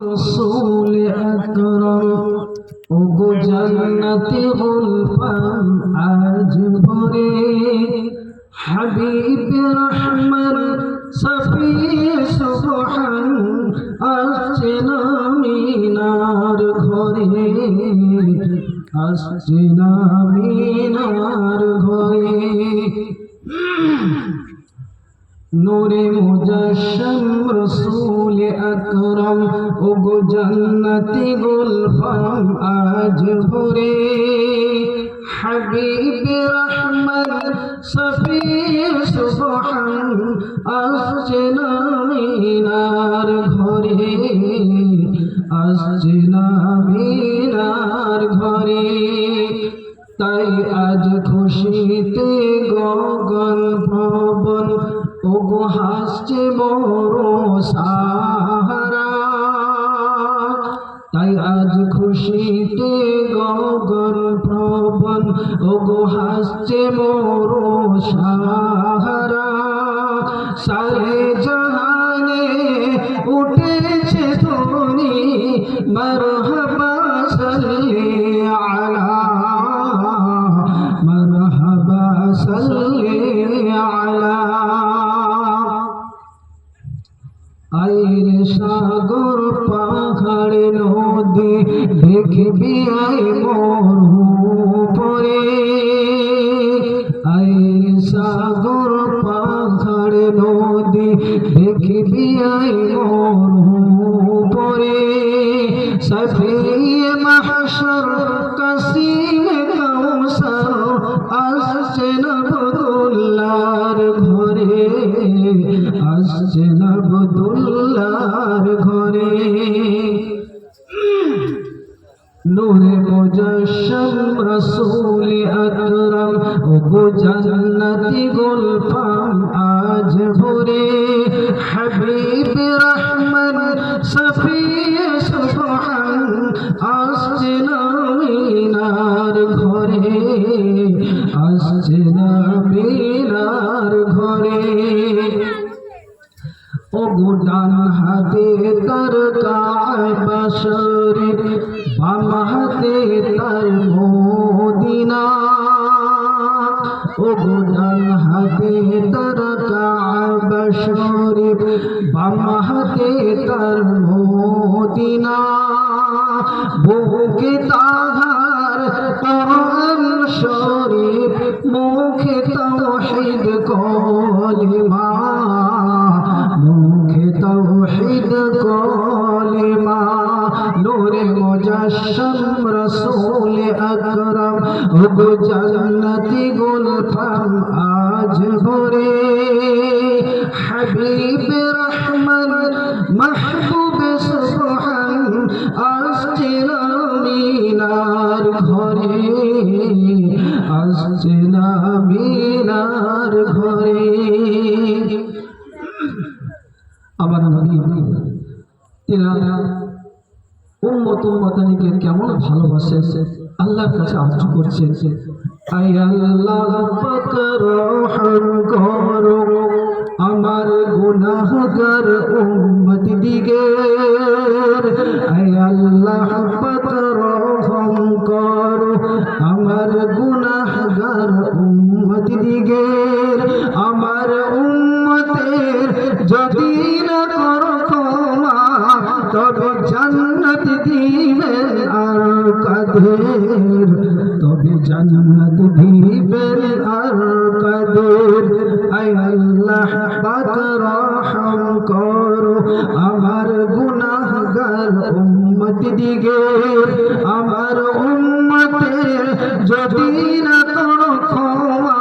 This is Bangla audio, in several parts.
रसूल अकरम ओगो जन्नती गुलफाम आज भरे हबीब रहमत सफी सुबहान আসছে না মিনার ঘরে আসছে না মিনার ঘরে नूरे मुजस्सम रसूल अकरम ओगो जन्नती गुलफाम आज भरे हबीब रहमत सफी सुबहान আসছে না মিনার ঘরে আসছে না মিনার ঘরে তাই আজ খুশিতে গগন ভবন ওগো হাসছে বড় সাহারা তাই আজ খুশিতে গগন ভবন ওগো হাসছে বড় সাহারা সারে জাহানে উঠেছে ধ্বনি মারহাবা সাল্লি আলা মারহাবা সাল্লি আলা আইরে সাগর পাহাড় নদী দেখবি আই মরু পরে আইরে সাগর পাহাড় নদী দেখবি আই মরু পরে সফিয়ে মাহশর কাসিম কাউসার আসছে নবদুল্লাহর ঘরে আসছে নবদুল্লাহর ঘরে নূরে মুজস্সম রসূল আকরাম ওগো জান্নতি গুলফাম আজ ভরে হাবিব রহমত সফি সুবহান আসছে না মিনার ঘরে আসছে না মিনার ঘরে ওগো ডান হাতে তার কাবা শরীফ বাম হাতে তার মদিনা ওগো ডান হাতে তার কাবা শরীফ বাম হাতে তার মদিনা বুকে তাহার কোরআন শরীফ মুখে তাওহীদ কলিমা মুখে তাওহীদ কলিমা নূরে মুজস্সম রসূল আকরাম ওগো জান্নতি গুলফাম আজ ভরে হাবিব রহমত মাহবুব সুবহান আসছে না মিনার ঘরে আসছে না মিনার ঘরে আমার নবী তিনারা উম্মত উম্মতানিকে কেমন ভালোবাসে আল্লাহর কাছে আরজ করছে আয় আল্লাহ পাক রহম করো আমার গুনাহগার উম্মত দিগে আয় আল্লাহ পাক রহম করো আমার গুনাহগার উম্মত দিগে আমার উম্মতের যদি না করো ক্ষমা তবে জান্নাত দিবেন আর কাদের তবে জান্নাত দিবেন আর কাদের আয় আল্লাহ পাক রহম করো আমার গুনাহগার উম্মত দিগে আমার উম্মতের যদি না করো ক্ষমা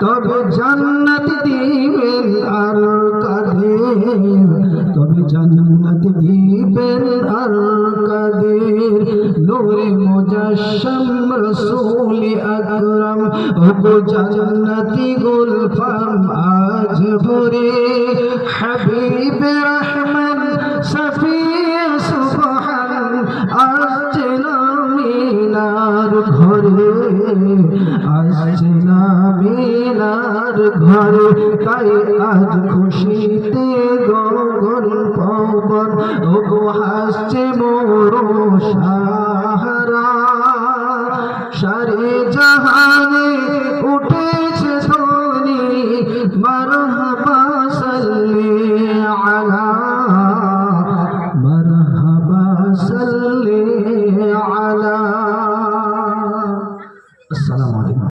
তবে জান্নাত দিবেন আর কাদের তবে জান্নাত দিবেন আর কাদের নূরে মুজস্সম রসূল আকরাম ওগো জান্নতি গুলফাম আজ ভরে হাবিব রহমত সফি সুবহান আসছে না মিনার ঘরে আসছে না মিনার ঘরে তাই আজ খুশিতে গগন পবন ওগো হাস আসছে মোর সাহারা, সারে জাহানে উঠেছে ধ্বনি মারহাবা সাল্লি